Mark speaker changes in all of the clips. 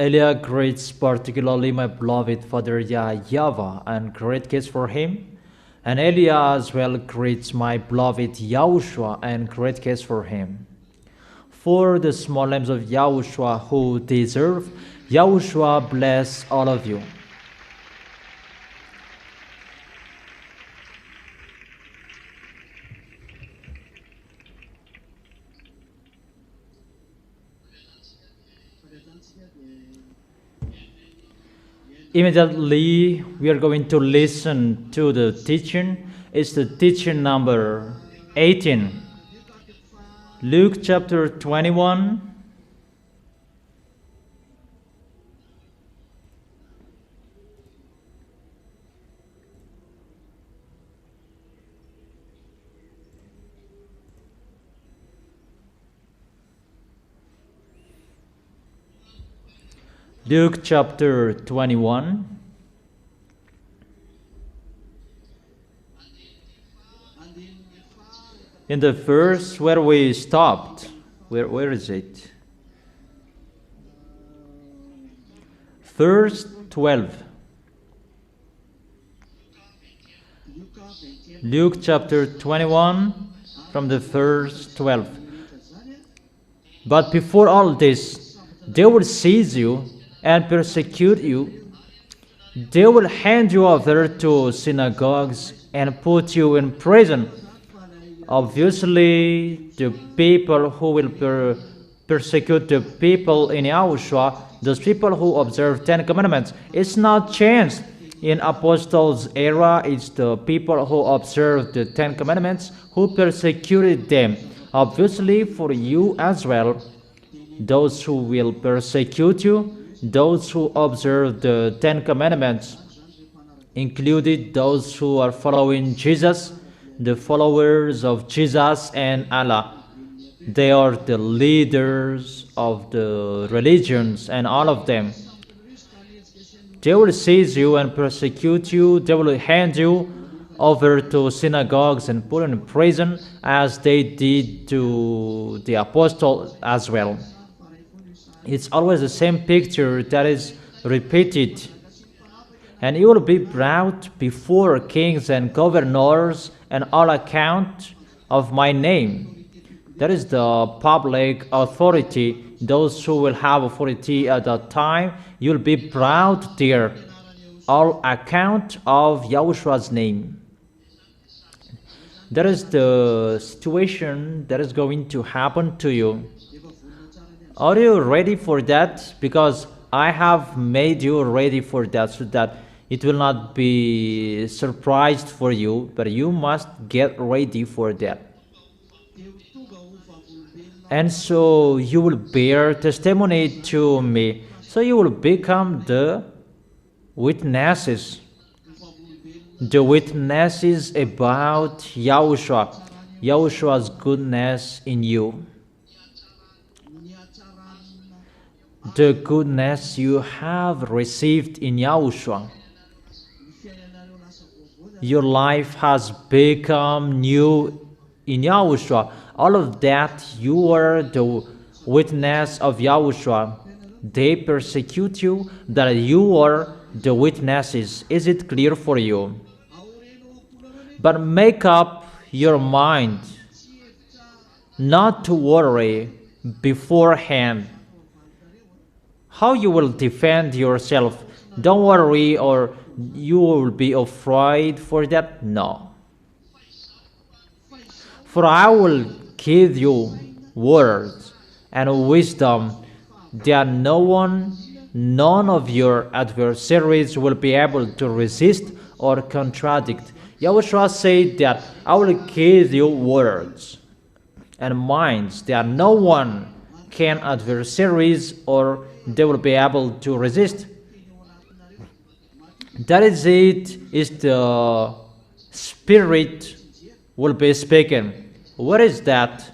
Speaker 1: Elia greets particularly my beloved father YAHVAH and great kiss for him. And Elia as well greets my beloved YAHOSHUAH and great kiss for him. For the small names of YAHOSHUAH who deserve, YAHOSHUAH bless all of you. Immediately, we are going to listen to the teaching. It's the teaching number 18. Luke chapter 21. Luke chapter 21. In the verse where we stopped, where is it? Verse 12. Luke chapter 21 from the verse 12. But before all this, they will seize you and persecute you. They will hand you over to synagogues and put you in prison. Obviously, the people who will persecute the people in YAHOSHUAH, those people who observe 10 Commandments, it's not changed. In Apostles' era, it's the people who observe the 10 Commandments who persecuted them. Obviously, for you as well, those who will persecute you, those who observe the 10 Commandments, included those who are following Jesus, the followers of Jesus and Allah. They are the leaders of the religions and all of them. They will seize you and persecute you. They will hand you over to synagogues and put in prison as they did to the apostles as well. It's always the same picture that is repeated. And you will be brought before kings and governors and all account of my name. That is the public authority. Those who will have authority at that time, you'll be brought there, all account of YAHOSHUAH's name. That is the situation that is going to happen to you. Are you ready for that? Because I have made you ready for that, so that it will not be surprised for you, but you must get ready for that. And so you will bear testimony to me. So you will become the witnesses. The witnesses about YAHOSHUAH, YAHOSHUAH's goodness in you. The goodness you have received in YAHOSHUAH. Your life has become new in YAHOSHUAH. All of that, you are the witness of YAHOSHUAH. They persecute you, that you are the witnesses. Is it clear for you? But make up your mind not to worry beforehand how you will defend yourself. Don't worry, or you will be afraid for that. No. For I will give you words and wisdom that none of your adversaries will be able to resist or contradict. YAHOSHUAH said that I will give you words and minds that no one can adversaries or they will be able to resist. That is it, is the Spirit will be speaking. What is that?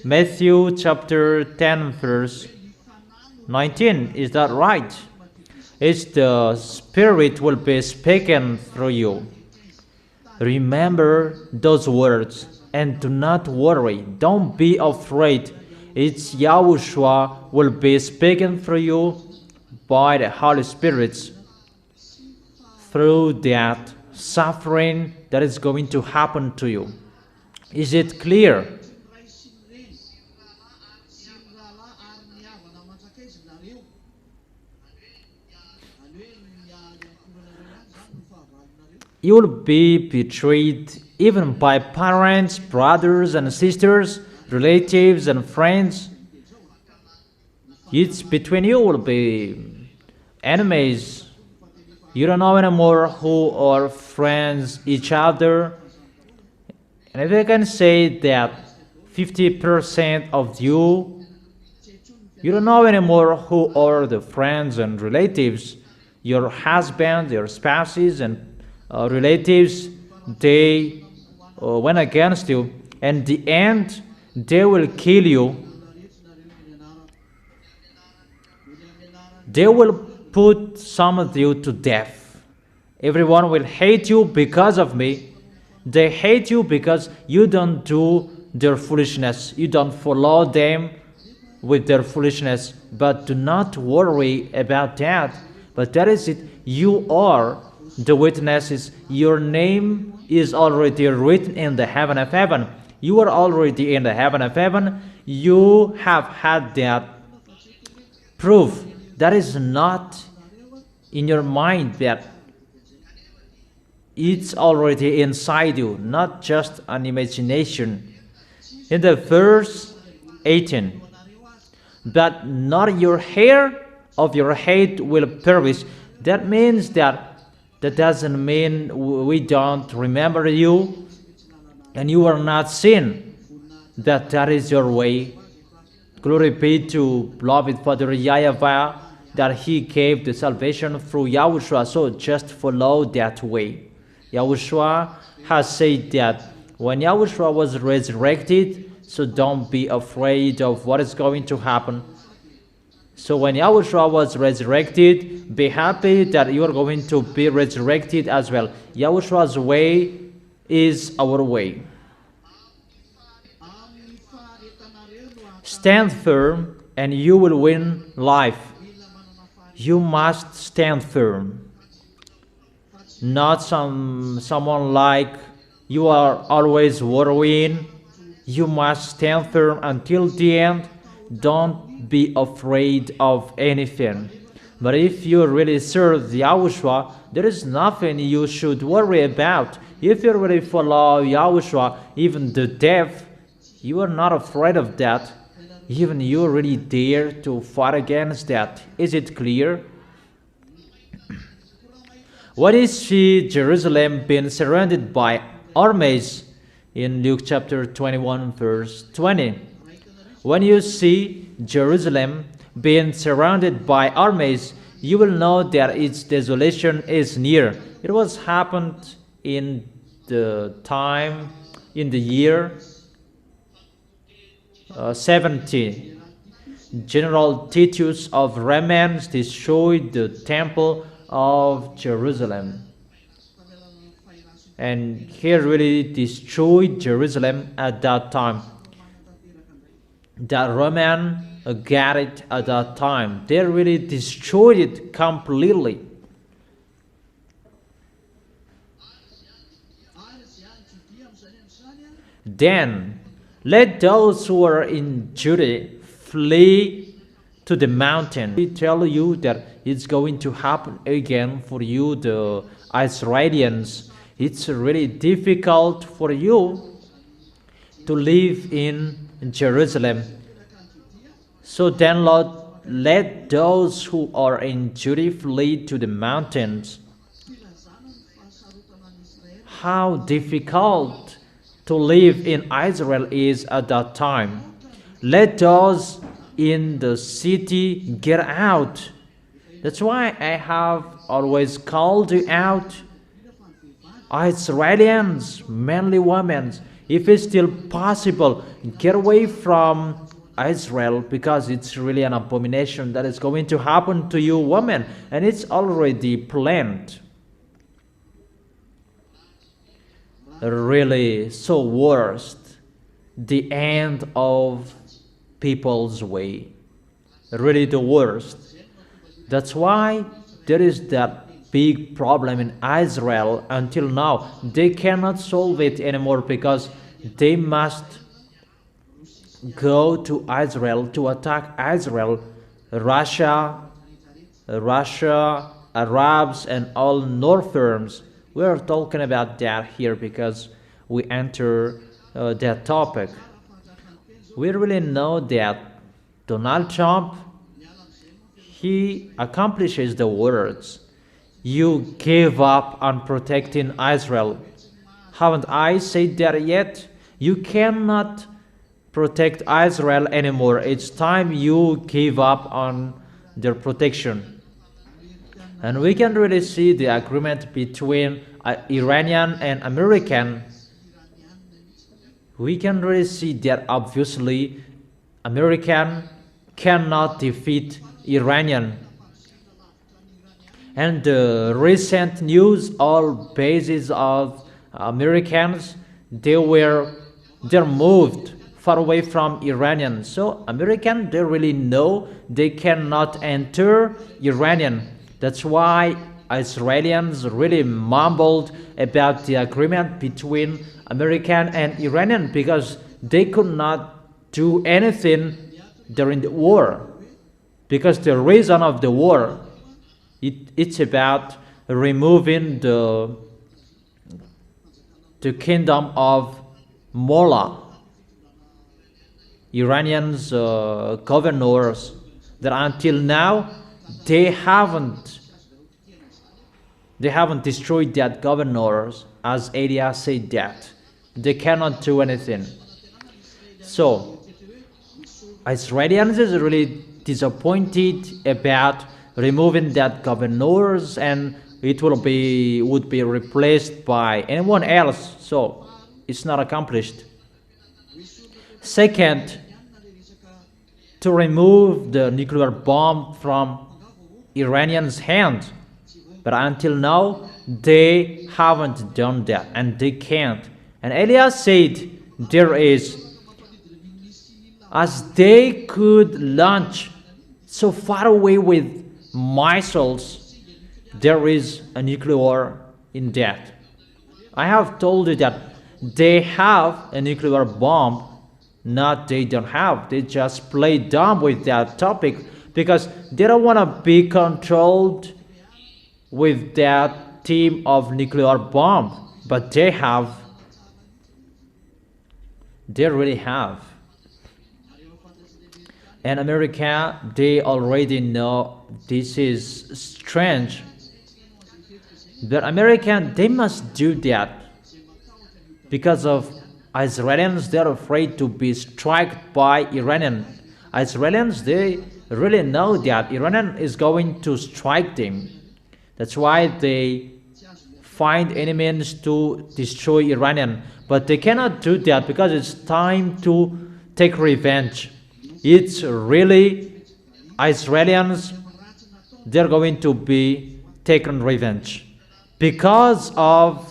Speaker 1: Matthew chapter 10 verse 19. Is that right? It's the Spirit will be speaking through you. Remember those words and do not worry. Don't be afraid. It's YAHOSHUAH will be speaking through you by the Holy Spirit through that suffering that is going to happen to you. Is it clear? You will be betrayed even by parents, brothers and sisters, relatives and friends. It's between you will be enemies. You don't know anymore who are friends each other. And if I can say that 50% of you don't know anymore who are the friends and relatives. Your husband, your spouses and relatives, they went against you. And the end, they will kill you. They will put some of you to death. Everyone will hate you because of me. They hate you because you don't do their foolishness. You don't follow them with their foolishness. But do not worry about that. But that is it. You are the witnesses. Your name is already written in the heaven of heaven. You are already in the heaven of heaven. You have had that proof. That is not in your mind, that it's already inside you, not just an imagination. In the verse 18, but not your hair of your head will perish. That means that doesn't mean we don't remember you and you are not sin. That is your way. Glory be to beloved Father YAHVAH, that He gave the salvation through YAHOSHUAH. So just follow that way. YAHOSHUAH has said that when YAHOSHUAH was resurrected, so don't be afraid of what is going to happen. So when YAHOSHUAH was resurrected, be happy that you are going to be resurrected as well. YAHOSHUAH's way is our way. Stand firm and you will win life. You must stand firm. Not someone like you are always worrying. You must stand firm until the end. Don't be afraid of anything. But if you really serve YAHOSHUAH, there is nothing you should worry about. If you really follow YAHOSHUAH, even the death, you are not afraid of that. Even you really dare to fight against that. Is it clear? What is Jerusalem being surrounded by armies? In Luke chapter 21 verse 20. When you see Jerusalem being surrounded by armies, you will know that its desolation is near. It was happened in the year 70. General Titus of Romans destroyed the temple of Jerusalem. And he really destroyed Jerusalem at that time. The Roman got it at that time. They really destroyed it completely. Then let those who are in Judah flee to the mountain. We tell you that it's going to happen again for you, the Israelians. It's really difficult for you to live in Jerusalem. So then, Lord, let those who are in Judah flee to the mountains. How difficult to live in Israel is at that time. Let those in the city get out. That's why I have always called you out, Israelians, manly women. If it's still possible, get away from Israel, because it's really an abomination that is going to happen to you, women, and it's already planned. Really so worst, the end of people's way, really the worst. That's why there is that big problem in Israel until now. They cannot solve it anymore because they must go to Israel to attack Israel. Russia, Arabs, and all Northerns. We are talking about that here because we enter that topic. We really know that Donald Trump, he accomplishes the words, "You gave up on protecting Israel." Haven't I said that yet? You cannot protect Israel anymore. It's time you give up on their protection. And we can really see the agreement between Iranian and American. We can really see that obviously American cannot defeat Iranian. And the recent news, all bases of Americans, they're moved far away from Iranian. So American, they really know they cannot enter Iranian. That's why Israelis really mumbled about the agreement between American and Iranian because they could not do anything during the war. Because the reason of the war, it's about removing the kingdom of Mullah. Iranians governors that until now they haven't destroyed that governors, as Elias said that they cannot do anything. So Israelis is really disappointed about removing that governors, and it would be replaced by anyone else. So it's not accomplished. Second, to remove the nuclear bomb from Iranians' hands. But until now, they haven't done that, and they can't. And Elias said there is, as they could launch so far away with missiles, there is a nuclear in that. I have told you that they have a nuclear bomb. Not they don't have. They just play dumb with that topic because they don't want to be controlled with that team of nuclear bomb. But they have. They really have. And America, they already know this is strange. But American, they must do that because of Israelis. They're afraid to be struck by Iranian. Israelis, they really know that Iranian is going to strike them. That's why they find any means to destroy Iranian. But they cannot do that because it's time to take revenge. It's really Israelis, they're going to be taken revenge because of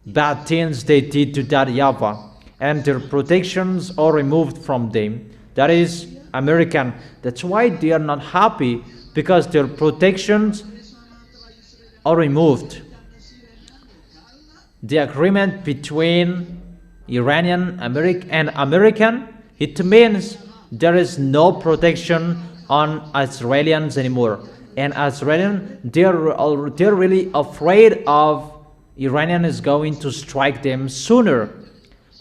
Speaker 1: bad things they did to that YAHVAH, and their protections are removed from them. That is American. That's why they are not happy because their protections are removed. The agreement between Iranian and American, it means there is no protection on Israelis anymore. And Israelis, they're really afraid of Iranian is going to strike them sooner.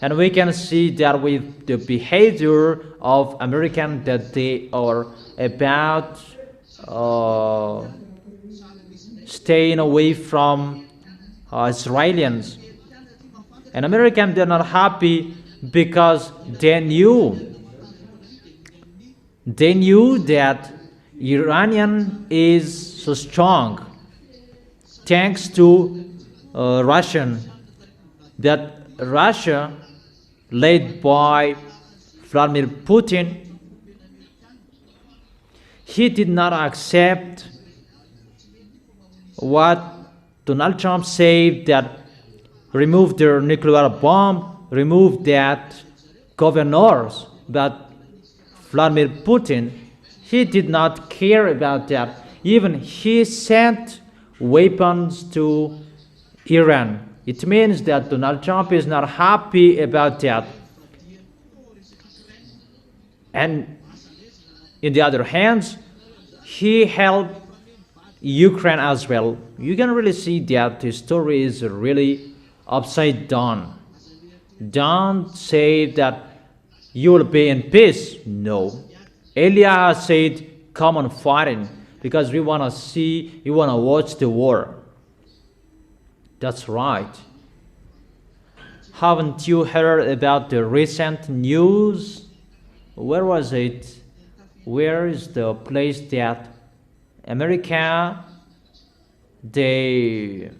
Speaker 1: And we can see that with the behavior of American, that they are about staying away from Israelis. And Americans, they're not happy because they knew that Iranian is so strong thanks to Russian, that Russia, led by Vladimir Putin, he did not accept what Donald Trump said, that remove their nuclear bomb, remove that governors, but Vladimir Putin, he did not care about that. Even he sent weapons to Iran. It means that Donald Trump is not happy about that. And in the other hand, he helped Ukraine as well. You can really see that the story is really upside down. Don't say that you will be in peace. No. Elia said, come on fighting, because we want to see, we want to watch the war. That's right. Haven't you heard about the recent news? Where was it? Where is the place that American they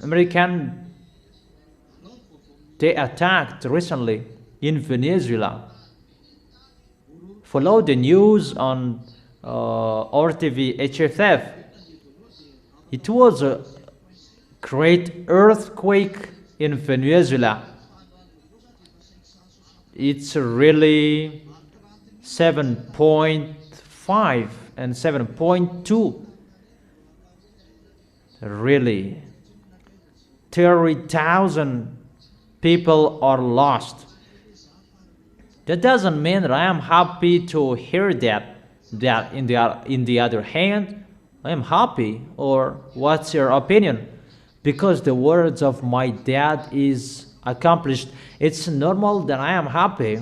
Speaker 1: attacked recently in Venezuela? Follow the news on RTV HFF. It was a great earthquake in Venezuela. It's really 7.5 and 7.2. Really, 30,000 people are lost. That doesn't mean that I am happy to hear that. That in the other hand, I am happy. Or what's your opinion? Because the words of my dad is accomplished, it's normal that I am happy.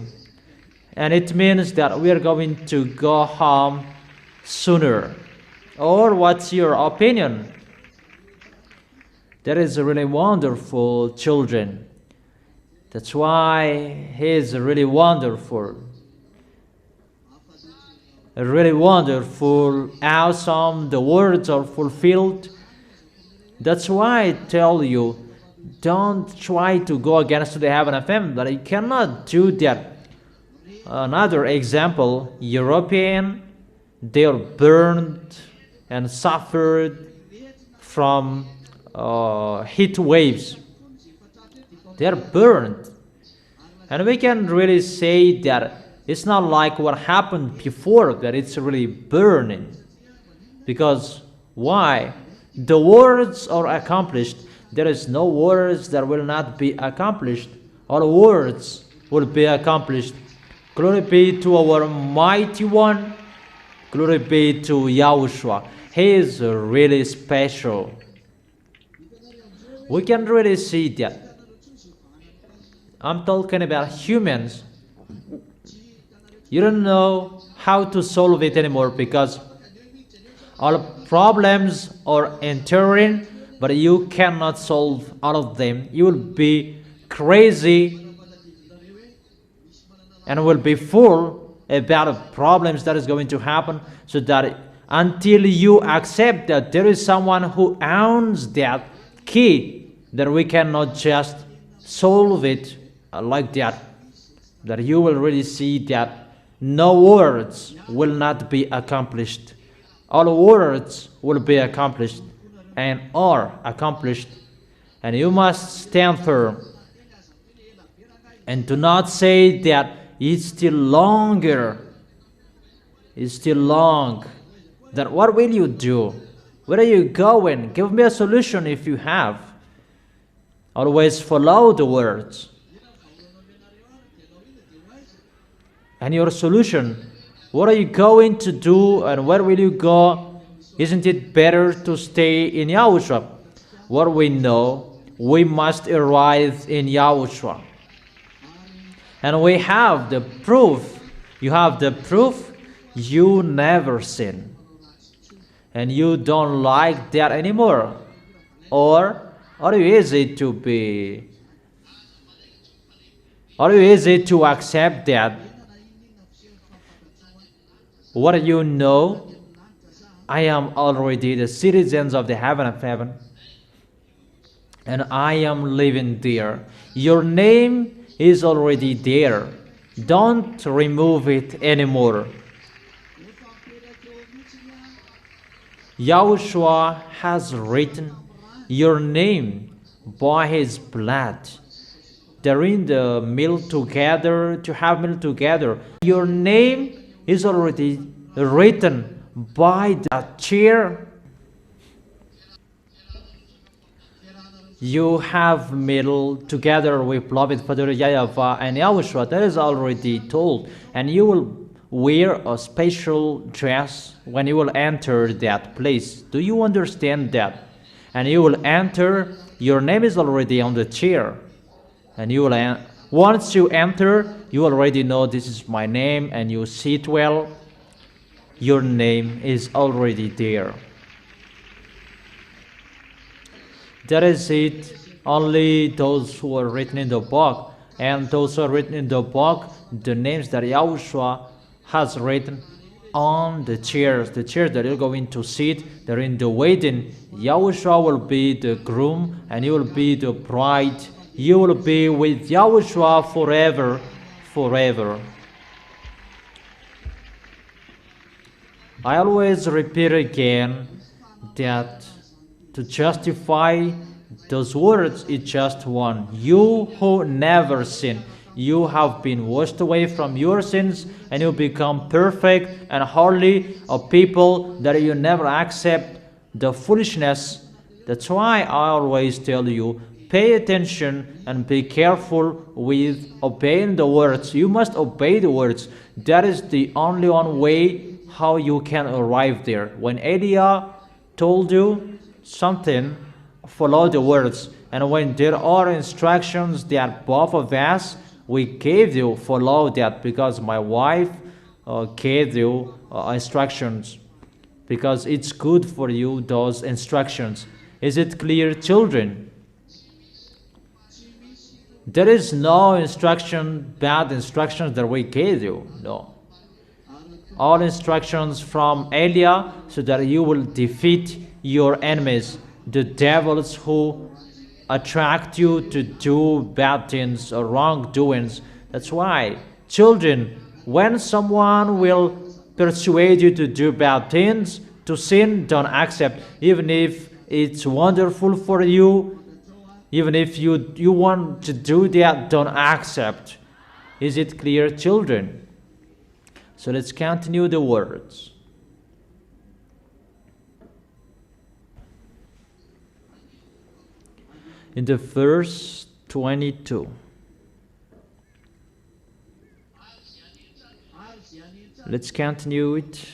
Speaker 1: And it means that we are going to go home sooner. Or what's your opinion? That is really wonderful, children. That's why he is really wonderful. Really wonderful, awesome. The words are fulfilled. That's why I tell you, don't try to go against the heaven of heaven, but you cannot do that. Another example, European, they are burned and suffered from heat waves. They are burned. And we can really say that it's not like what happened before, that it's really burning. Because why? The words are accomplished. There is no words that will not be accomplished. All words will be accomplished. Glory be to our mighty one. Glory be to YAHOSHUAH. He is really special. We can really see that. I'm talking about humans. You don't know how to solve it anymore because all problems are entering, but you cannot solve all of them. You will be crazy and will be full about problems that is going to happen, so that until you accept that there is someone who owns that key, that we cannot just solve it like that, that you will really see that no words will not be accomplished. All words will be accomplished and are accomplished, and you must stand firm and do not say that it's still longer, it's still long. Then what will you do? Where are you going? Give me a solution if you have. Always follow the words. And your solution, what are you going to do and where will you go? Isn't it better to stay in YAHOSHUAH? What we know, we must arrive in YAHOSHUAH. And we have the proof. You have the proof you never sin. And you don't like that anymore. Or are you easy to be? Are you easy to accept that? What you know, I am already the citizens of the heaven of heaven, and I am living there. Your name is already there. Don't remove it anymore. YAHOSHUAH has written your name by his blood. they're in the meal together, to have meal together. Your name is already written by the chair. You have meal together with beloved Father YAHVAH and YAHOSHUAH. That is already told. And you will wear a special dress when you will enter that place. Do you understand that? And you will enter, your name is already on the chair. And you will, once you enter, you already know this is my name, and you sit well. Your name is already there. That is it. Only those who are written in the book, and those who are written in the book, the names that YAHOSHUAH has written on the chairs that you're going to sit, they're in the wedding. YAHOSHUAH will be the groom, and you will be the bride. You will be with YAHOSHUAH forever, forever. I always repeat again that to justify those words is just one. You who never sin, you have been washed away from your sins, and you become perfect and holy, a people that you never accept the foolishness. That's why I always tell you, pay attention and be careful with obeying the words. You must obey the words. That is the only one way how you can arrive there. When Elia told you something, follow the words. And when there are instructions that both of us, we gave you, follow that, because my wife gave you instructions, because it's good for you, those instructions. Is it clear, children? There is no instruction, bad instructions that we gave you, no. All instructions from Elia, so that you will defeat your enemies, the devils who attract you to do bad things or wrongdoings. That's why, children, when someone will persuade you to do bad things, to sin, don't accept. Even if it's wonderful for you, even if you want to do that, don't accept. Is it clear, children? So let's continue the words. In the verse 22. Let's continue it.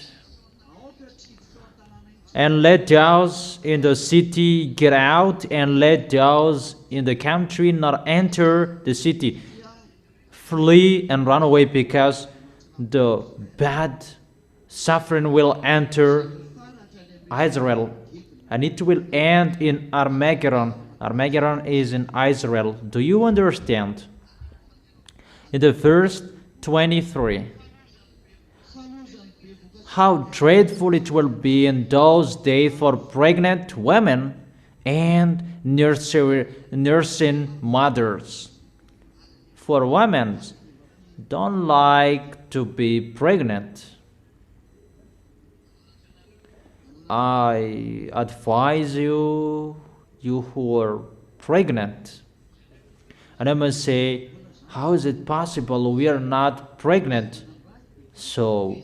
Speaker 1: And let those in the city get out, and let those in the country not enter the city. Flee and run away, because the bad suffering will enter Israel, and it will end in Armageddon. Armageddon is in Israel. Do you understand? In the verse 23, how dreadful it will be in those days for pregnant women and nursing mothers. For women, don't like to be pregnant. I advise you who are pregnant. And I must say, how is it possible we are not pregnant? So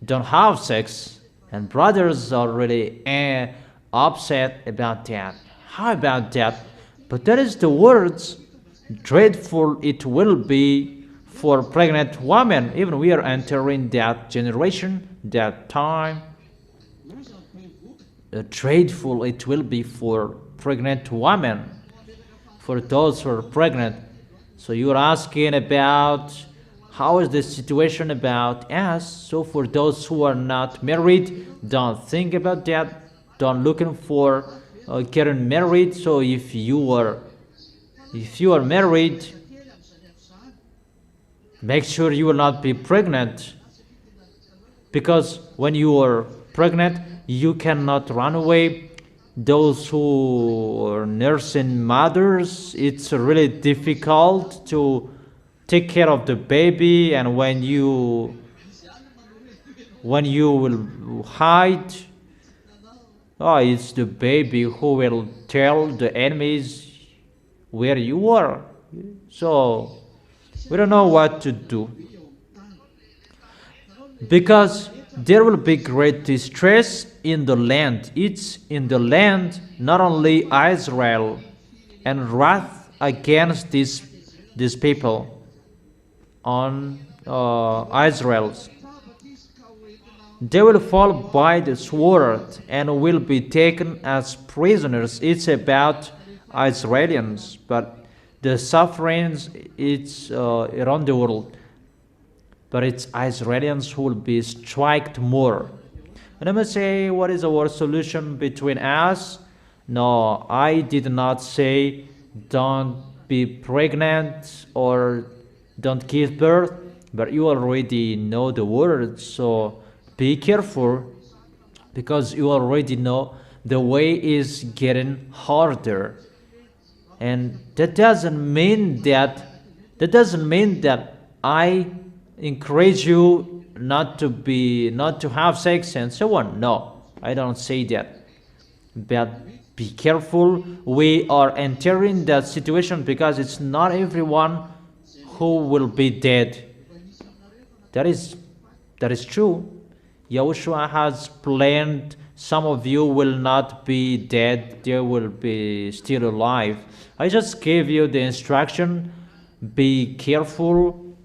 Speaker 1: don't have sex. And brothers are really upset about that. How about that? But that is the words. Dreadful it will be for pregnant women. Even we are entering that generation, that time. Dreadful it will be for pregnant women, for those who are pregnant. So you are asking about how is the situation about us. So for those who are not married, don't think about that. Don't looking for getting married. So if you are married, make sure you will not be pregnant, because when you are pregnant, you cannot run away. Those who are nursing mothers, it's really difficult to take care of the baby, and when you will hide, it's the baby who will tell the enemies where you are. So we don't know what to do, because there will be great distress in the land. It's in the land, not only Israel, and wrath against these people on Israel's. They will fall by the sword and will be taken as prisoners. It's about Israelis, but the sufferings it's around the world. But it's Israelis who will be struck more. And I must say, what is our solution between us? No, I did not say don't be pregnant or don't give birth, but you already know the word, so be careful, because you already know the way is getting harder. And that doesn't mean that I encourage you not to have sex and so on. No, I don't say that. But be careful. We are entering that situation because it's not everyone who will be dead. That is true. Yahushua has planned some of you will not be dead, they will be still alive. I just gave you the instruction, be careful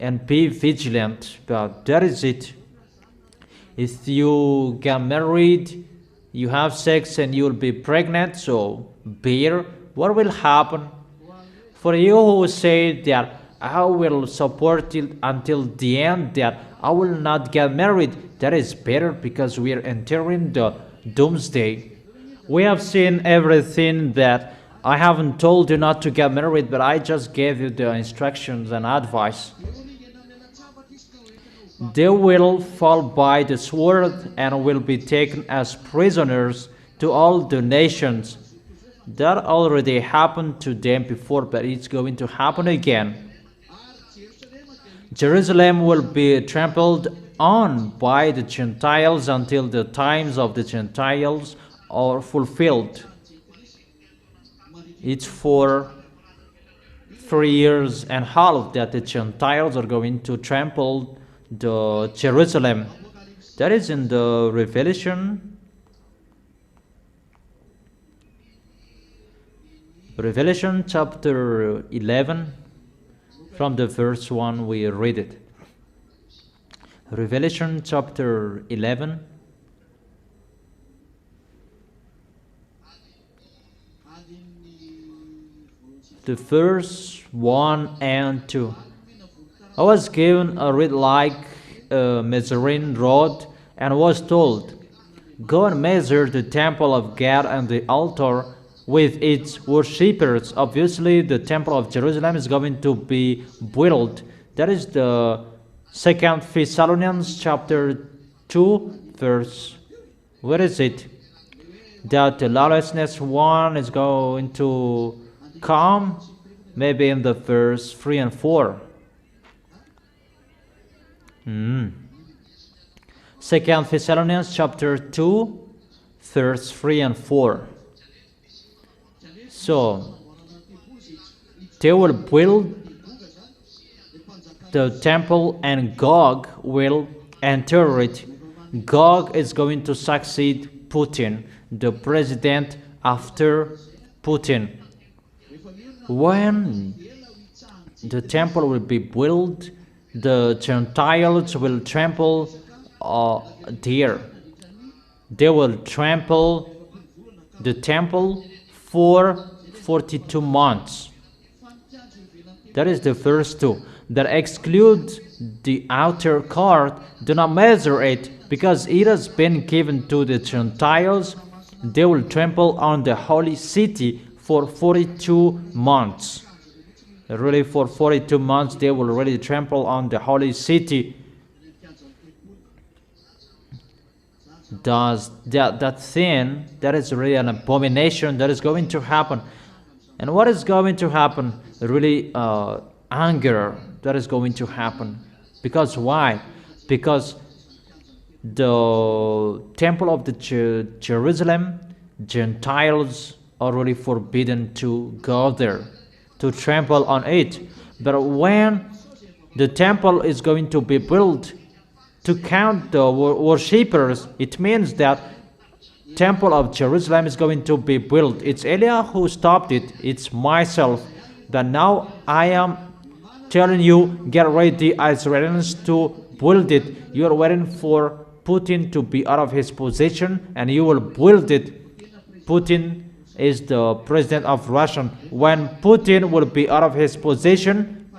Speaker 1: and be vigilant, but that is it. If you get married, you have sex and you will be pregnant, so bear what will happen. For you who say that I will support it until the end, that I will not get married, that is better, because we are entering the doomsday. We have seen everything that I haven't told you not to get married, but I just gave you the instructions and advice. They will fall by the sword and will be taken as prisoners to all the nations. That already happened to them before, but it's going to happen again. Jerusalem will be trampled on by the Gentiles until the times of the Gentiles are fulfilled. It's for 3 years and a half that the Gentiles are going to trample the Jerusalem. That is in the Revelation chapter 11. From the verse 1 we read it. Revelation chapter 11. The verse 1 and 2. I was given a reed like a measuring rod and was told, go and measure the temple of God and the altar with its worshippers. Obviously, the temple of Jerusalem is going to be built. That is the 2 Thessalonians chapter 2 verse. Where is it? That the lawlessness one is going to come, maybe in the verse 3 and 4. 2 Thessalonians chapter 2 verse 3 and 4. So they will build the temple and Gog will enter it. Gog is going to succeed Putin, the president after Putin. When the temple will be built, the Gentiles will trample there. They will trample the temple for 42 months. That is the first two. That exclude the outer court. Do not measure it, because it has been given to the Gentiles. They will trample on the holy city for 42 months. Really, for 42 months, they will really trample on the holy city. Does that thing, that is really an abomination that is going to happen. And what is going to happen? Really, anger that is going to happen. Because why? Because the temple of the Jerusalem, Gentiles are really forbidden to go there. to trample on it. But when the temple is going to be built to count the worshippers, it means that temple of Jerusalem is going to be built. It's Eliah who stopped it. It's myself. But now I am telling you, get ready, Israelis, to build it. You are waiting for Putin to be out of his position, and you will build it. Putin is the president of Russia. When Putin will be out of his position,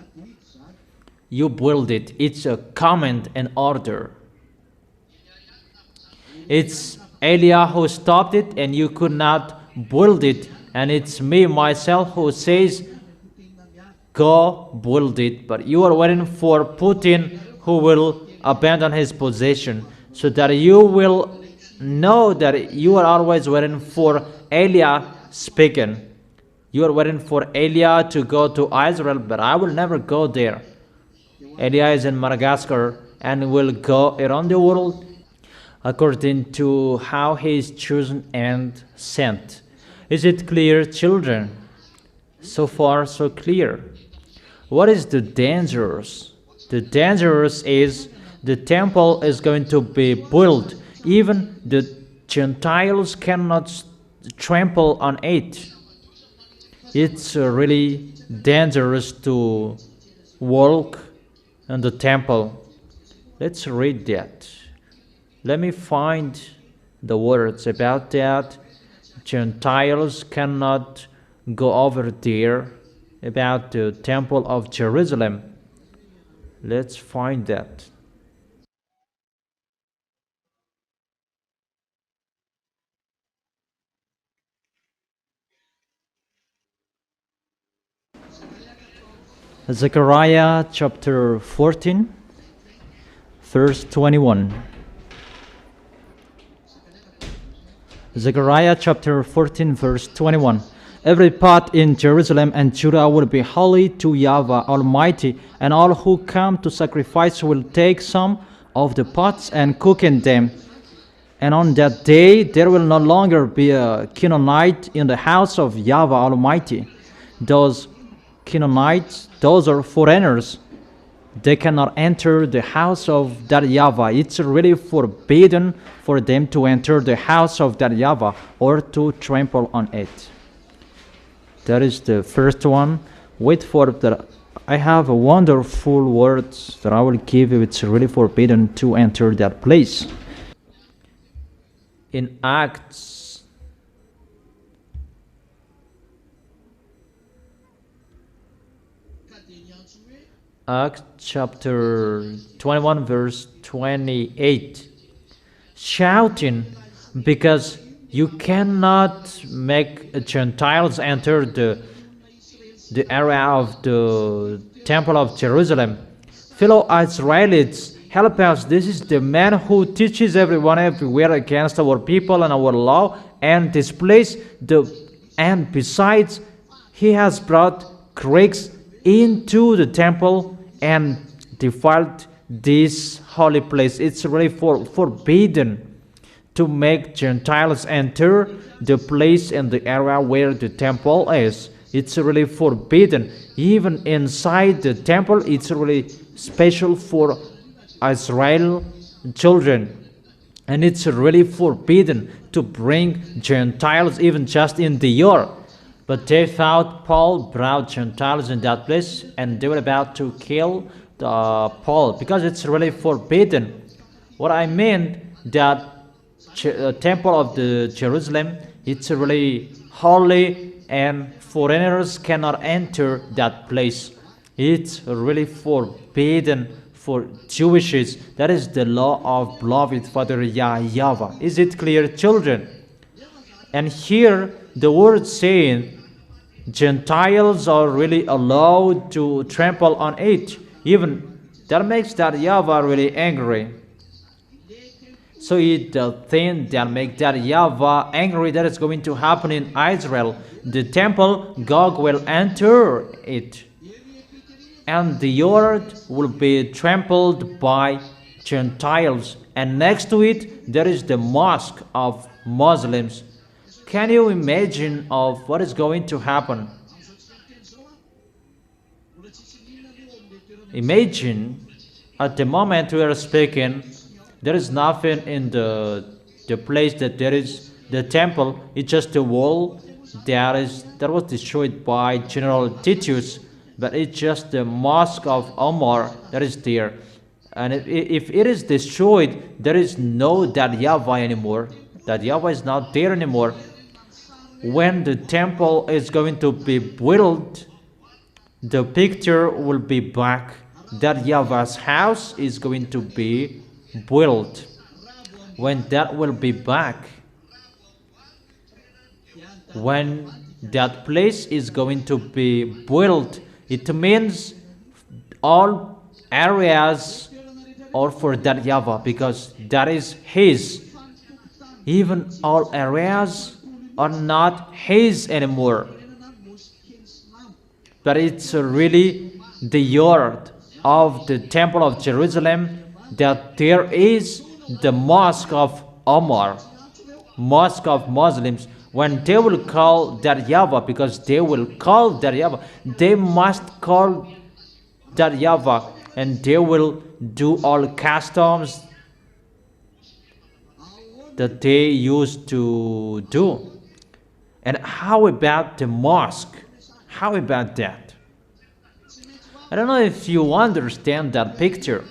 Speaker 1: you build it. It's a command and order. It's Eliah who stopped it, and you could not build it. And it's me, myself, who says, go build it. But you are waiting for Putin, who will abandon his position, so that you will know that you are always waiting for Eliah speaking. You are waiting for Eliah to go to Israel, but I will never go there. Eliah is in Madagascar and will go around the world according to how he is chosen and sent. Is it clear, children? So far, so clear. What is the dangerous? The dangerous is the temple is going to be built. Even the Gentiles cannot trample on it. It's really dangerous to walk in the temple. Let's read that. Let me find the words about that. Gentiles cannot go over there, about the temple of Jerusalem. Let's find that. Zechariah chapter 14, verse 21. Zechariah chapter 14, verse 21. Every pot in Jerusalem and Judah will be holy to YAHVAH Almighty, and all who come to sacrifice will take some of the pots and cook in them. And on that day there will no longer be a Canaanite in the house of YAHVAH Almighty. Those Canaanites, those are foreigners. They cannot enter the house of that YAHVAH. It's really forbidden for them to enter the house of that YAHVAH or to trample on it. That is the first one. Wait for that. I have a wonderful words that I will give you. It's really forbidden to enter that place. In Acts chapter 21, verse 28, shouting, because you cannot make Gentiles enter the area of the temple of Jerusalem. Fellow Israelites, help us. This is the man who teaches everyone everywhere against our people and our law, and displays and besides, he has brought Greeks into the temple and defiled this holy place. It's really forbidden to make Gentiles enter the place in the area where the temple is. It's really forbidden. Even inside the temple, it's really special for Israel children. And it's really forbidden to bring Gentiles even just in the year. But they thought Paul brought Gentiles in that place, and they were about to kill Paul, because it's really forbidden. What I mean, that temple of the Jerusalem, it's really holy, and foreigners cannot enter that place. It's really forbidden for Jewishes. That is the law of beloved Father YAHVAH. Is it clear, children? And here the word saying Gentiles are really allowed to trample on it. Even that makes that YAHVAH really angry. So the thing that makes that YAHVAH angry, that is going to happen in Israel. The temple, God will enter it, and the earth will be trampled by Gentiles. And next to it, there is the mosque of Muslims. Can you imagine of what is going to happen? Imagine at the moment we are speaking, there is nothing in the place that there is the temple. It's just a wall that was destroyed by General Titus, but it's just the mosque of Omar that is there. And if it is destroyed, there is no that YAHVAH anymore. That YAHVAH is not there anymore. When the temple is going to be built, the picture will be back. That YAHVAH's house is going to be built. When that will be back, when that place is going to be built, it means all areas are for that YAHVAH, because that is his. Even all areas are not his anymore, but it's really the yard of the temple of Jerusalem, that there is the mosque of Omar, mosque of Muslims. When they will call that YAHVAH, because they will call that YAHVAH, they must call that YAHVAH, and they will do all customs that they used to do. And how about the mosque? How about that? I don't know if you understand that picture.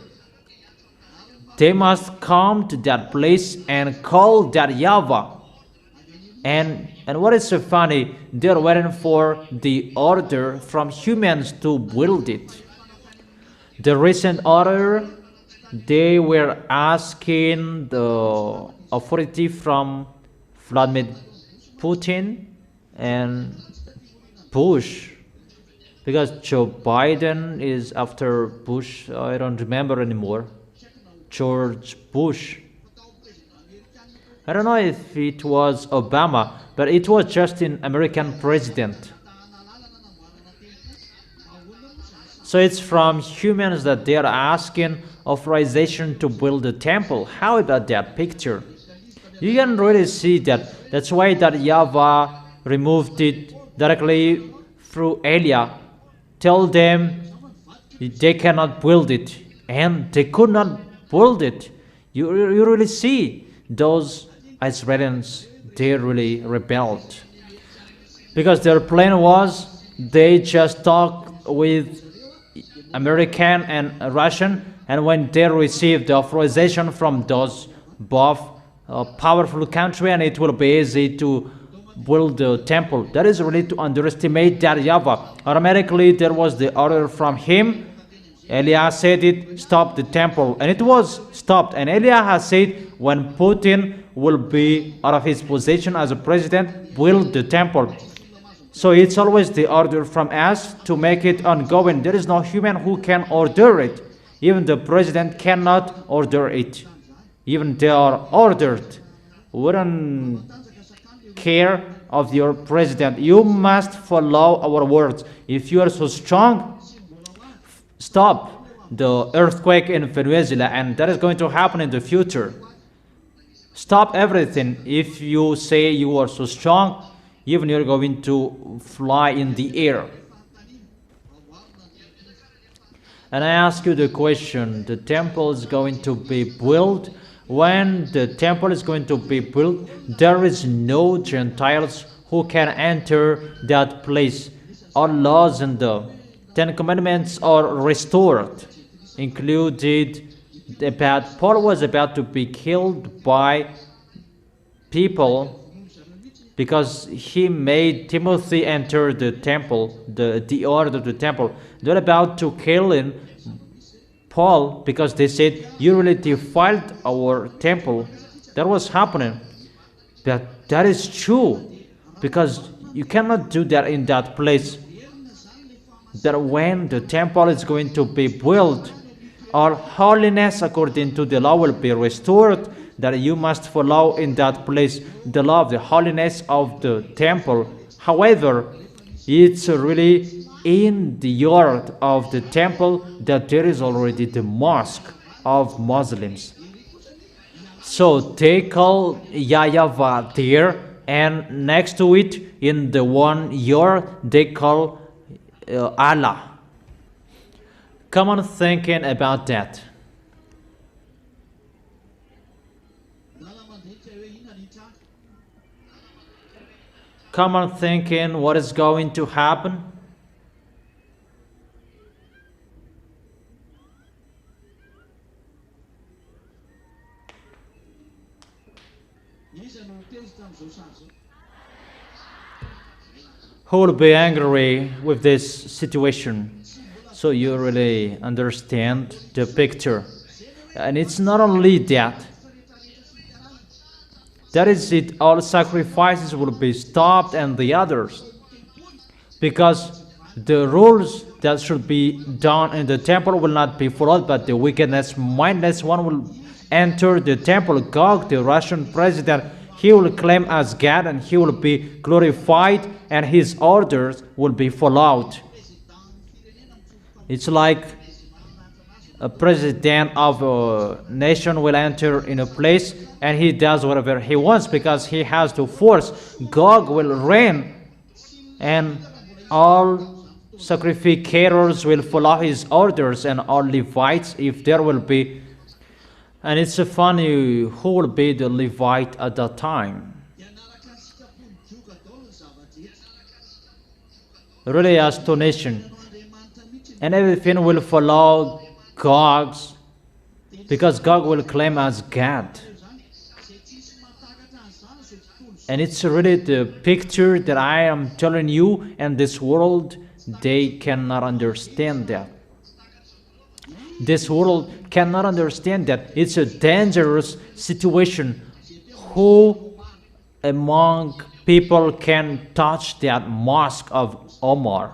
Speaker 1: They must come to that place and call that YAHVAH. And what is so funny, they're waiting for the order from humans to build it. The recent order, they were asking the authority from Vladimir Putin and Bush, because Joe Biden is after Bush. I don't remember anymore. George Bush. I don't know if it was Obama, but it was just an American president. So it's from humans that they are asking authorization to build a temple. How about that picture? You can really see that. That's why that YAHVAH removed it directly through Elia. Tell them they cannot build it, and they could not build it. You really see those Israelis, they really rebelled, because their plan was they just talked with American and Russian, and when they received the authorization from those both powerful country, and it will be easy to build the temple. That is really to underestimate that YAHVAH. Automatically there was the order from him. Elias said it, stop the temple, and it was stopped. And Elias has said when Putin will be out of his position as a president, build the temple. So it's always the order from us to make it ongoing. There is no human who can order it. Even the president cannot order it. Even they are ordered. Wouldn't care of your president. You must follow our words. If you are so strong, stop the earthquake in Venezuela, and that is going to happen in the future. Stop everything. If you say you are so strong, even you're going to fly in the air. And I ask you the question, the temple is going to be built. When the temple is going to be built, there is no Gentiles who can enter that place. All laws and the Ten Commandments are restored, included about Paul was about to be killed by people because he made Timothy enter the temple, the order of the temple. They're about to kill him, Paul, because they said, you really defiled our temple. That was happening. That is true, because you cannot do that in that place. That when the temple is going to be built, all holiness according to the law will be restored, that you must follow in that place the law of the holiness of the temple. However, it's really in the yard of the temple that there is already the mosque of Muslims. So they call YAHVAH there, and next to it in the one yard they call Allah. Come on thinking about that. Come on thinking what is going to happen. Who will be angry with this situation? So you really understand the picture. And it's not only that. That is it, all sacrifices will be stopped and the others. Because the rules that should be done in the temple will not be followed, but the wickedness, mindless one will enter the temple. Gog, the Russian president, he will claim as God and he will be glorified and his orders will be followed. It's like a president of a nation will enter in a place and he does whatever he wants because he has to force. Gog will reign and all sacrificators will follow his orders and all Levites, if there will be. And it's funny, who will be the Levite at that time? Really astonishing. And everything will follow Gog's, because Gog will claim as God. And it's really the picture that I am telling you, and this world, they cannot understand that. This world cannot understand that. It's a dangerous situation. Who among people can touch that mosque of Omar?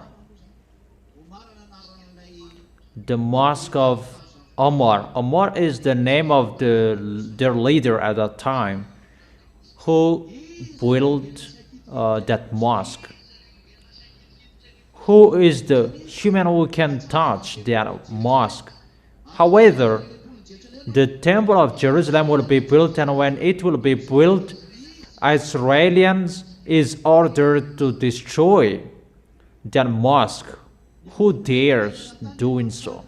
Speaker 1: The mosque of Omar. Omar is the name of their leader at that time, who built that mosque. Who is the human who can touch that mosque? However, the temple of Jerusalem will be built, and when it will be built, Israelians is ordered to destroy that mosque. Who dares doing so?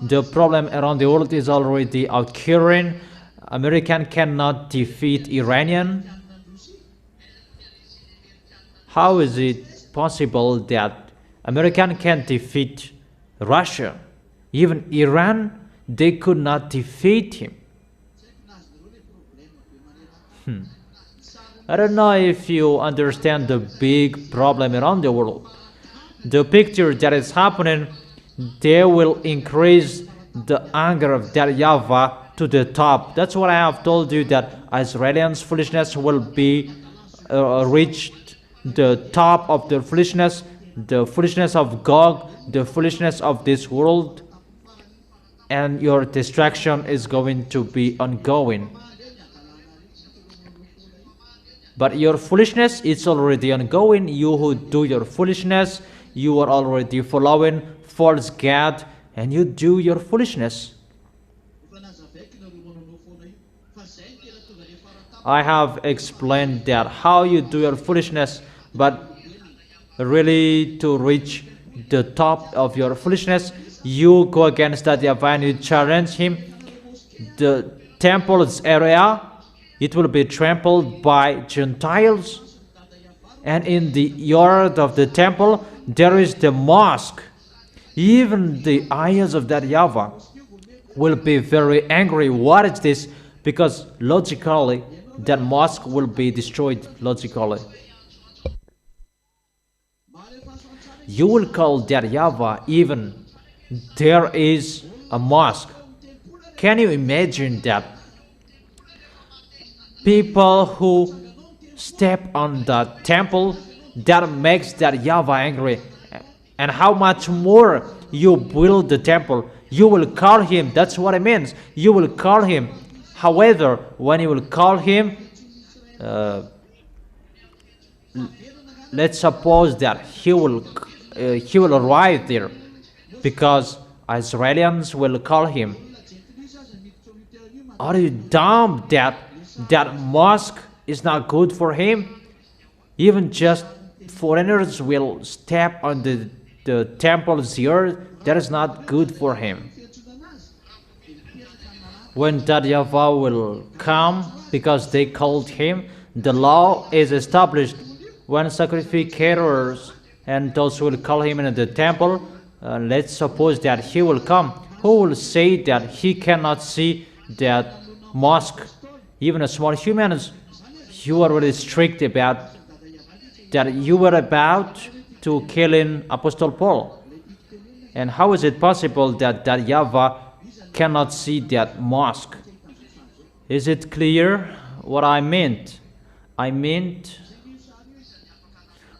Speaker 1: The problem around the world is already occurring. American cannot defeat Iranian. How is it possible that American can defeat Russia? Even Iran, they could not defeat him. I don't know if you understand the big problem around the world. The picture that is happening, they will increase the anger of that YAHVAH to the top. That's what I have told you, that Israelians' foolishness will be reached the top of the foolishness of Gog, the foolishness of this world, and your destruction is going to be ongoing. But your foolishness is already ongoing. You who do your foolishness, you are already following false God, and you do your foolishness. I have explained that how you do your foolishness, but really to reach the top of your foolishness, you go against that YAHVAH and you challenge him. The temple's area, it will be trampled by Gentiles, and in the yard of the temple there is the mosque. Even the eyes of that YAHVAH will be very angry. What is this? Because logically that mosque will be destroyed. Logically, you will call that YAHVAH even there is a mosque. Can you imagine that? People who step on the temple, that makes that YAHVAH angry. And how much more you build the temple, you will call him. That's what it means. You will call him. However, when you will call him, let's suppose that he will arrive there, because Israelians will call him. Are you dumb that mosque is not good for him? Even just foreigners will step on the the temple's earth, that is not good for him. When that YAHVAH will come, because they called him, the law is established. When sacrificators and those who will call him in the temple, let's suppose that he will come, who will say that he cannot see that mosque? Even a small humans, you are really strict about that. You were about to kill in Apostle Paul. And how is it possible that YAHVAH cannot see that mosque? Is it clear what I meant? I meant,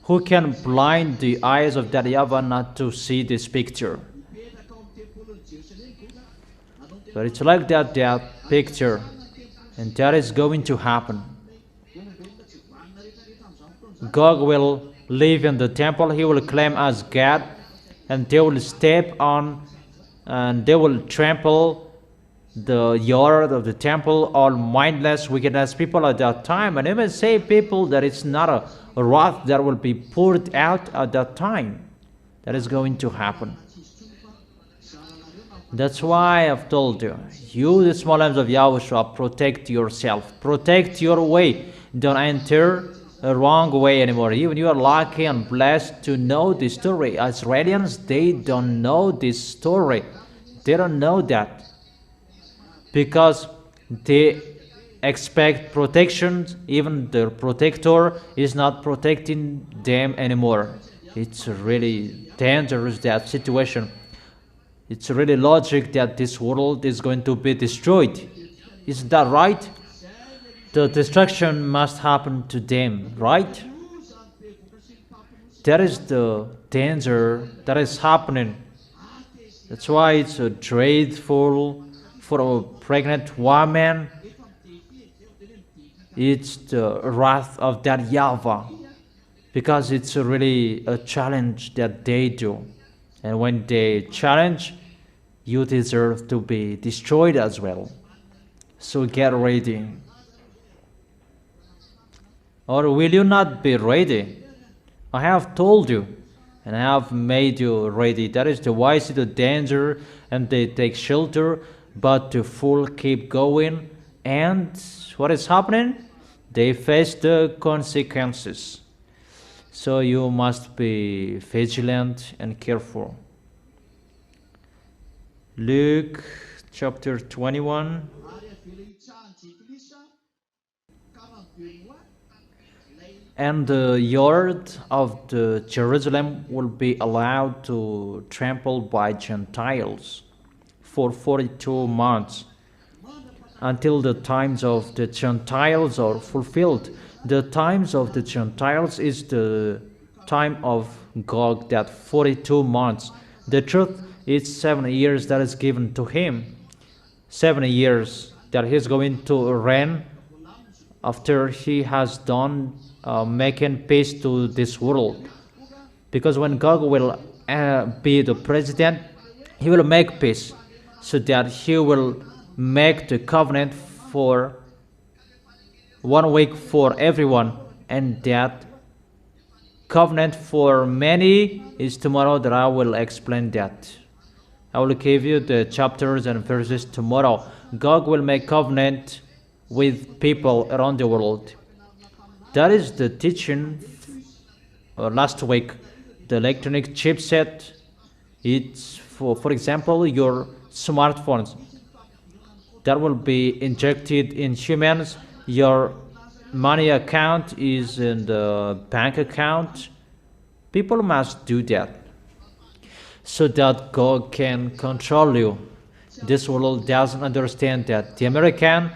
Speaker 1: who can blind the eyes of that YAHVAH not to see this picture? But it's like that picture, and that is going to happen. God will live in the temple. He will claim as God, and they will step on and they will trample the yard of the temple, all mindless, wickedness people at that time. And even say people that it's not a wrath that will be poured out at that time. That is going to happen. That's why I've told you, the small arms of YAHOSHUAH, protect yourself, protect your way. Don't enter a wrong way anymore. Even you are lucky and blessed to know this story. Israelians, they don't know this story. They don't know that, because they expect protection. Even the protector is not protecting them anymore. It's really dangerous, that situation. It's really logic that this world is going to be destroyed. Isn't that right? The destruction must happen to them, right? That is the danger that is happening. That's why it's so dreadful for a pregnant woman. It's the wrath of that YAHVAH, because it's really a challenge that they do. And when they challenge, you deserve to be destroyed as well. So get ready. Or will you not be ready? I have told you, and I have made you ready. That is the wise see the danger and they take shelter, but the fool keep going. And what is happening? They face the consequences. So you must be vigilant and careful. Luke chapter 21. And the yard of the Jerusalem will be allowed to trample by Gentiles for 42 months, until the times of the Gentiles are fulfilled. The times of the Gentiles is the time of Gog, that 42 months. The truth is 7 years that is given to him. 7 years that he's going to reign after he has done making peace to this world. Because when God will be the president, he will make peace, so that he will make the covenant for 1 week for everyone, and that covenant for many is tomorrow, that I will explain that. I will give you the chapters and verses tomorrow. God will make covenant with people around the world. That is the teaching last week. The electronic chipset, it's for example, your smartphones that will be injected in humans. Your money account is in the bank account. People must do that, so that God can control you. This world doesn't understand that. The American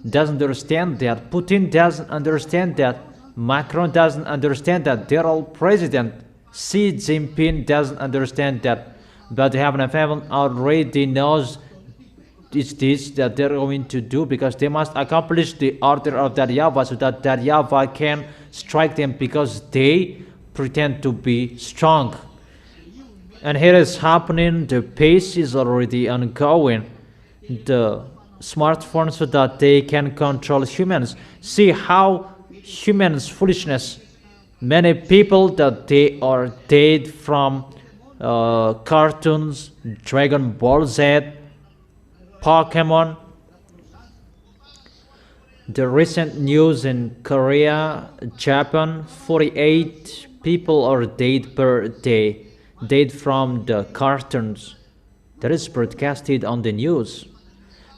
Speaker 1: doesn't understand that. Putin doesn't understand that. Macron doesn't understand that. They're all president. Xi Jinping doesn't understand that. But the heaven of heaven already knows it's this that they're going to do, because they must accomplish the order of that YAHVAH, so that YAHVAH can strike them, because they pretend to be strong. And here is happening. The pace is already ongoing. The smartphones, so that they can control humans. See how humans foolishness. Many people that they are dead from cartoons, Dragon Ball Z, Pokemon. The recent news in Korea, Japan, 48 people are dead per day, dead from the cartoons that is broadcasted on the news.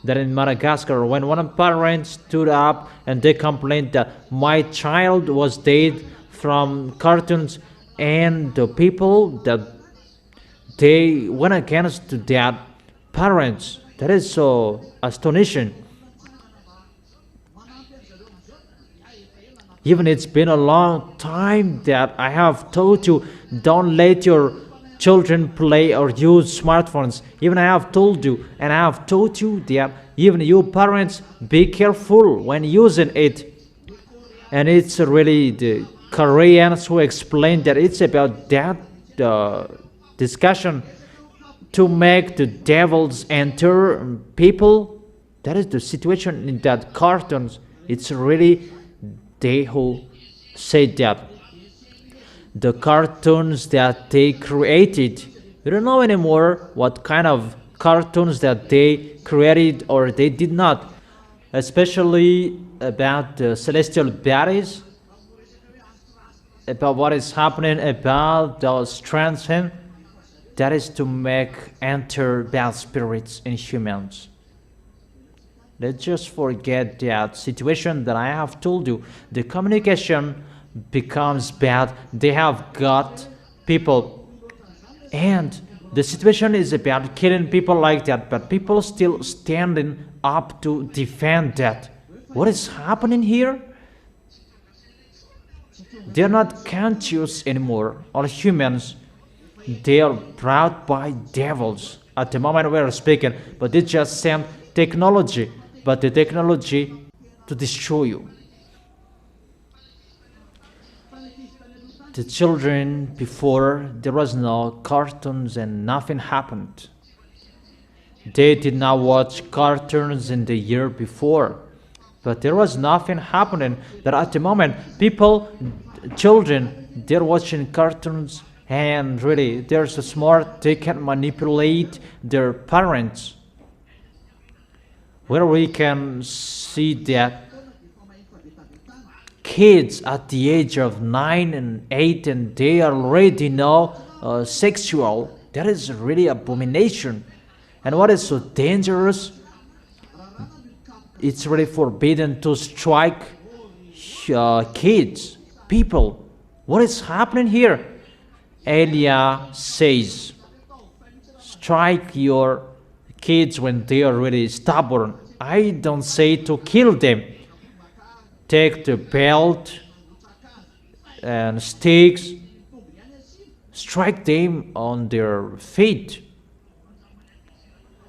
Speaker 1: That in Madagascar, when one parent stood up and they complained that my child was dead from cartoons, and the people that they went against that parents. That is so astonishing. Even it's been a long time that I have told you, don't let your children play or use smartphones. Even I have told you, and I have told you that even you parents, be careful when using it. And it's really the Koreans who explain that it's about that discussion to make the devils enter people. That is the situation in that cartoons. It's really they who say that. The cartoons that they created, we don't know anymore what kind of cartoons that they created or they did not, especially about the celestial bodies, about what is happening about those transcend. That is to make enter bad spirits in humans. Let's just forget that situation that I have told you. The communication becomes bad. They have got people, and the situation is about killing people like that, but people still standing up to defend that. What is happening here? They're not conscious anymore. All humans, they are brought by devils at the moment we are speaking, but they just send technology, but the technology to destroy you. The children before, there was no cartoons and nothing happened. They did not watch cartoons in the year before, but there was nothing happening. That at the moment, people, children, they're watching cartoons, and really, they're so smart, they can manipulate their parents. Where we can see that kids at the age of 9 and 8 and they already know sexual, that is really abomination. And what is so dangerous, it's really forbidden to strike kids, people. What is happening here? Elia says, strike your kids when they are really stubborn. I don't say to kill them. Take the belt and sticks, strike them on their feet.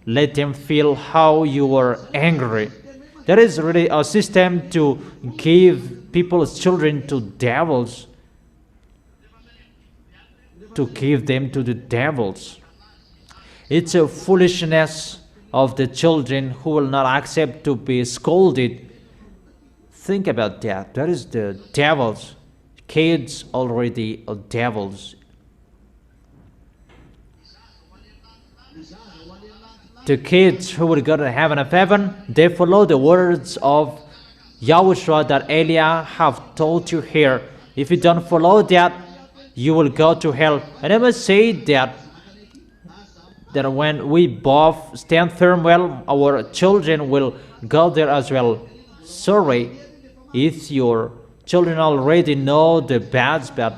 Speaker 1: Let them feel how you are angry. That is really a system to give people's children to devils, to give them to the devils. It's a foolishness of the children who will not accept to be scolded. Think about that. That is the devils. Kids already are devils. The kids who will go to heaven of heaven, they follow the words of YAHOSHUAH that Elia have told you here. If you don't follow that, you will go to hell. And I must say that when we both stand firm well, our children will go there as well. Sorry if your children already know the bads, but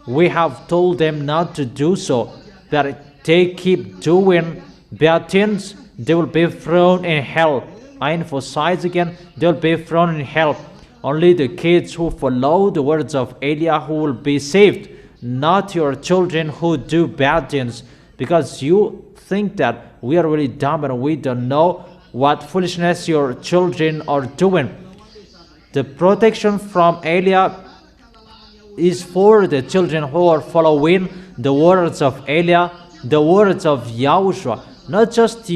Speaker 1: we have told them not to do so. But they keep doing bad things, they will be thrown in hell. I emphasize again, they will be thrown in hell. Only the kids who follow the words of Elia who will be saved, not your children who do bad things, because you think that we are really dumb and we don't know what foolishness your children are doing. The protection from Elia is for the children who are following the words of Elia, the words of YAHOSHUAH, not just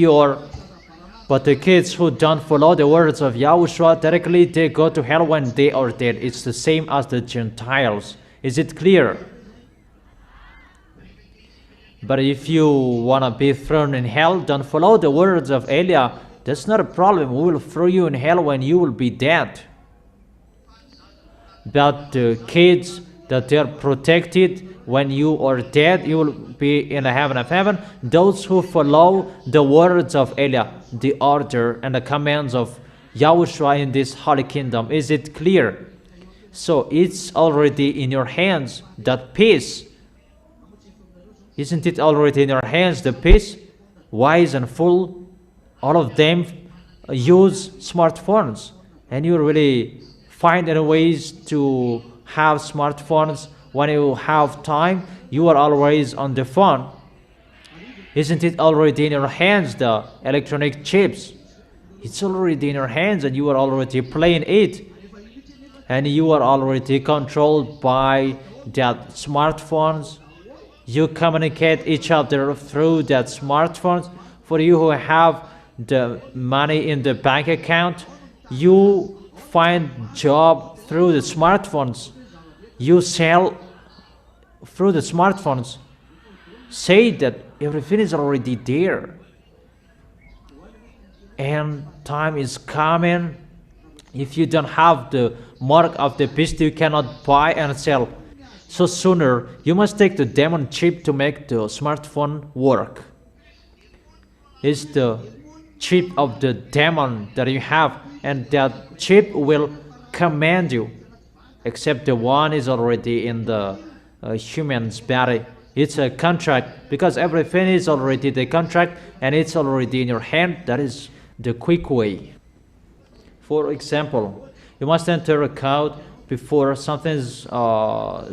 Speaker 1: but the kids who don't follow the words of YAHOSHUAH, directly they go to hell when they are dead. It's the same as the Gentiles. Is it clear? But if you want to be thrown in hell, don't follow the words of Elijah. That's not a problem. We will throw you in hell when you will be dead. But the kids, that they are protected when you are dead, you will be in the heaven of heaven. Those who follow the words of Elijah, the order and the commands of YAHOSHUAH in this holy kingdom. Is it clear? So it's already in your hands, that peace. Isn't it already in your hands, the peace? Wise and fool, all of them use smartphones. And you really find any ways to have smartphones. When you have time, you are always on the phone. Isn't it already in your hands, the electronic chips? It's already in your hands and you are already playing it. And you are already controlled by that smartphones. You communicate each other through that smartphones. For you who have the money in the bank account, you find job through the smartphones. You sell through the smartphones. Say that everything is already there. And time is coming. If you don't have the mark of the beast, you cannot buy and sell. So sooner, you must take the demon chip to make the smartphone work. It's the chip of the demon that you have, and that chip will command you. Except the one is already in the human's body. It's a contract, because everything is already the contract, and it's already in your hand. That is the quick way. For example, you must enter a code before something is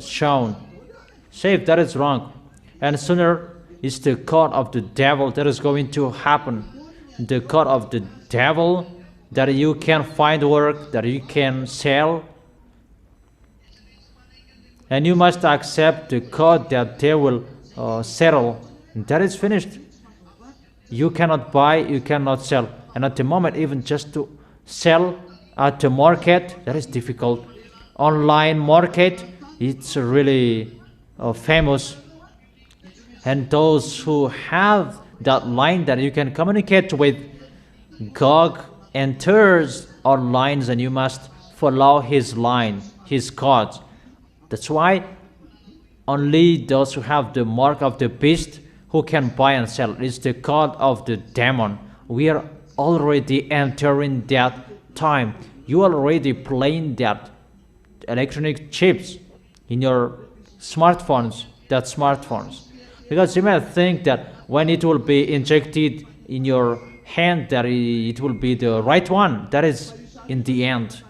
Speaker 1: shown. Say if that is wrong. And sooner is the code of the devil that is going to happen. The code of the devil that you can find work, that you can sell. And you must accept the code that they will settle. And that is finished. You cannot buy, you cannot sell. And at the moment, even just to sell at the market, that is difficult. Online market, it's really famous. And those who have that line that you can communicate with God enters our lines, and you must follow his line, his codes. That's why only those who have the mark of the beast who can buy and sell. It's the code of the demon. We are already entering that time. You are already playing that electronic chips in your smartphones, because you may think that when it will be injected in your hand, that it will be the right one. That is in the end.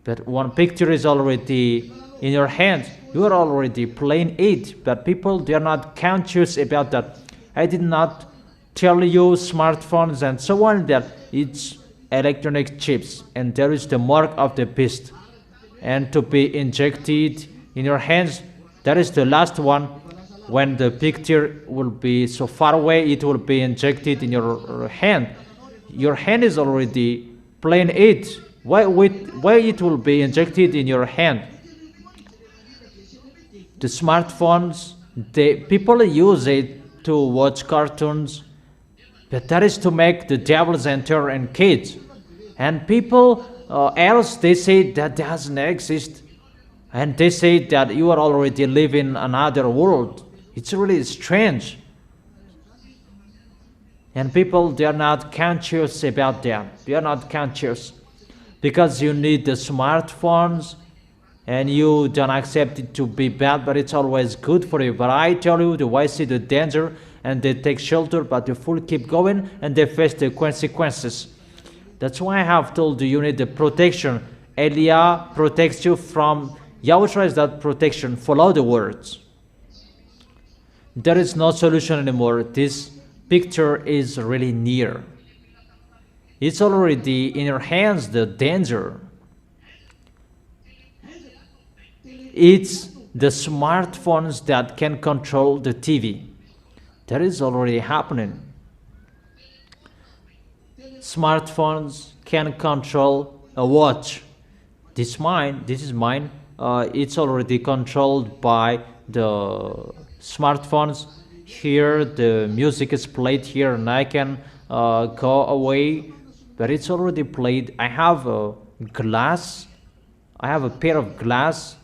Speaker 1: But one picture is already in your hand, you are already playing it. But people, they are not conscious about that. I did not tell you smartphones and so on, that it's electronic chips, and there is the mark of the beast, and to be injected in your hands, that is the last one. When the picture will be so far away, it will be injected in your hand. Your hand is already playing it. Why it will be injected in your hand? The smartphones, people use it to watch cartoons, but that is to make the devils enter in kids. And people else, they say that doesn't exist. And they say that you are already living another world. It's really strange. And people, they are not conscious about that. They are not conscious. Because you need the smartphones, and you don't accept it to be bad, but it's always good for you. But I tell you, the wise see the danger, and they take shelter, but the fool keep going, and they face the consequences. That's why I have told you, you need the protection. Elijah protects you from YAHOSHUAH is that protection. Follow the words. There is no solution anymore. This picture is really near. It's already in your hands, the danger. It's the smartphones that can control the TV. That is already happening. Smartphones can control a watch. This is mine. It's already controlled by the smartphones, here the music is played here and I can go away, but it's already played. I have a glass, I have a pair of glass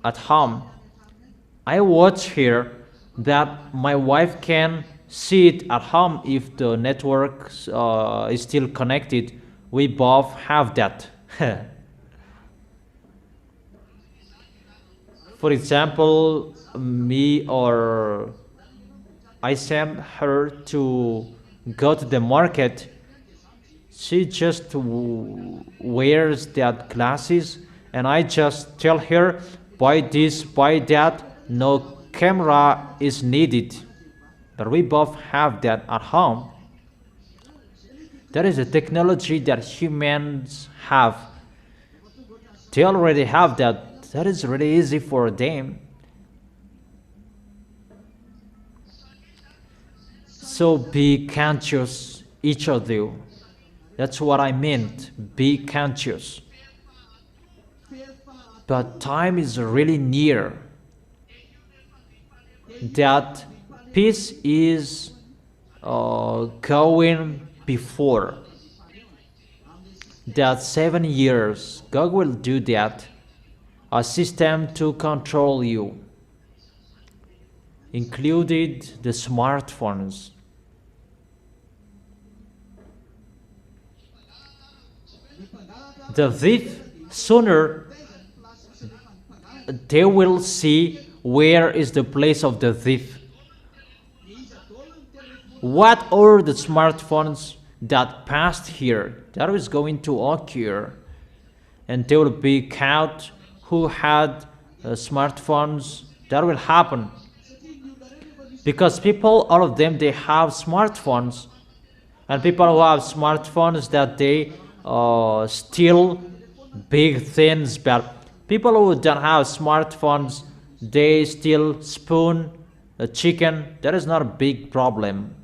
Speaker 1: at home. I watch here that my wife can see it at home if the network is still connected. We both have that. For example, me or I send her to go to the market. She just wears that glasses, and I just tell her, buy this, buy that. No camera is needed. But we both have that at home. That is a technology that humans have. They already have that. That is really easy for them. So be conscious, each of you. That's what I meant. Be conscious. But time is really near. That peace is going before. That 7 years, God will do that. A system to control you, included the smartphones. The thief, sooner they will see where is the place of the thief. What are the smartphones that passed here? That is going to occur, and they will be caught who had smartphones. That will happen because people, all of them, they have smartphones, and people who have smartphones that they steal big things, but people who don't have smartphones, they steal spoon, a chicken. That is not a big problem.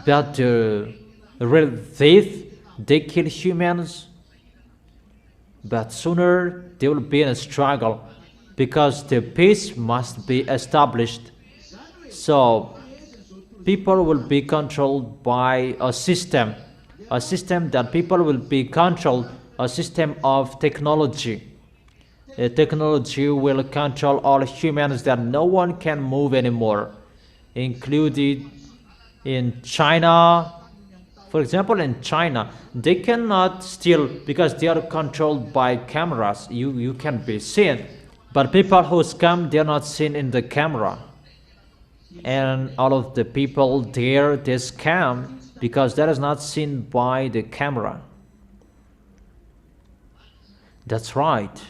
Speaker 1: But the real thief, they kill humans, but sooner they will be in a struggle because the peace must be established. So people will be controlled by a system that people will be controlled, a system of technology. A technology will control all humans that no one can move anymore, included in China. For example, in China, they cannot steal because they are controlled by cameras. You can be seen, but people who scam, they are not seen in the camera. And all of the people there, they scam because that is not seen by the camera. That's right.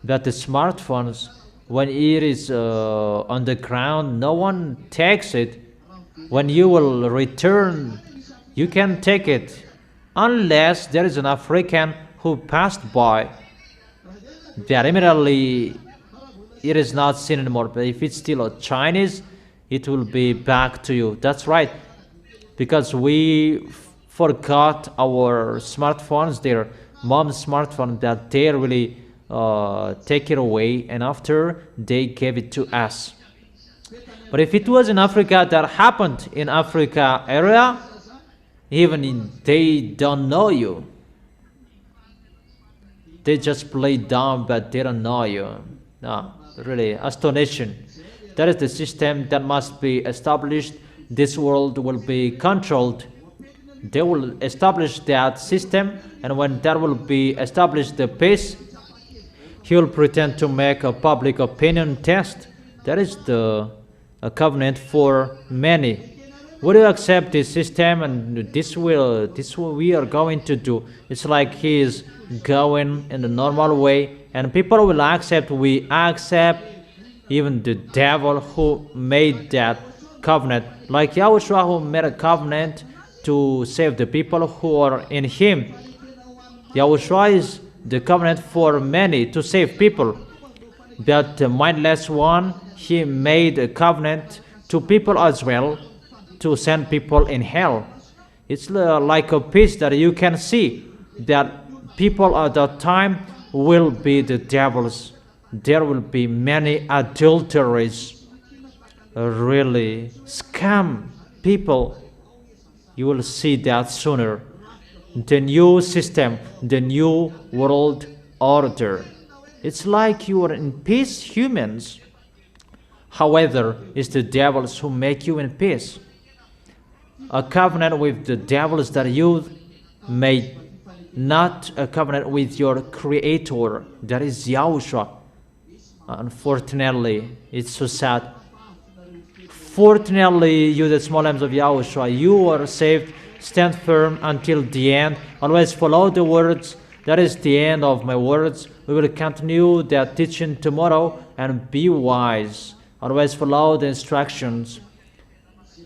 Speaker 1: But the smartphones, when it is on the ground, no one takes it. When you will return, you can take it, unless there is an African who passed by. That immediately it is not seen anymore. But if it's still a Chinese, it will be back to you. That's right, because we forgot our smartphones, their mom's smartphone, that they really take it away, and after they gave it to us. But if it was in Africa, that happened in Africa area, they don't know you. They just play dumb, but they don't know you. No, really astonishing. That is the system that must be established. This world will be controlled. They will establish that system, and when that will be established, the peace, he will pretend to make a public opinion test. That is a covenant for many. Would you accept this system? And this what we are going to do. It's like he is going in the normal way, and people will accept. We accept even the devil who made that covenant, like YAHOSHUAH who made a covenant to save the people who are in him. YAHOSHUAH is the covenant for many to save people. But the mindless one, he made a covenant to people as well, to send people in hell. It's like a piece that you can see that people at that time will be the devils there will be many adulteries, really scam people. You will see that sooner. The new system, the new world order. It's like you are in peace, humans. However, it's the devils who make you in peace. A covenant with the devils that you made, not a covenant with your creator, that is Yahushua. Unfortunately, it's so sad. Fortunately, you, the small lambs of Yahushua, you are saved. Stand firm until the end. Always follow the words. That is the end of my words. We will continue that teaching tomorrow, and be wise. Always follow the instructions.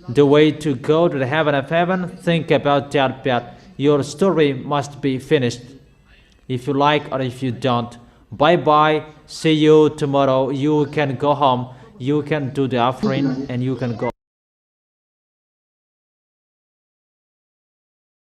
Speaker 1: The way to go to the heaven of heaven, think about that. Your story must be finished. If you like or if you don't. Bye-bye. See you tomorrow. You can go home. You can do the offering and you can go.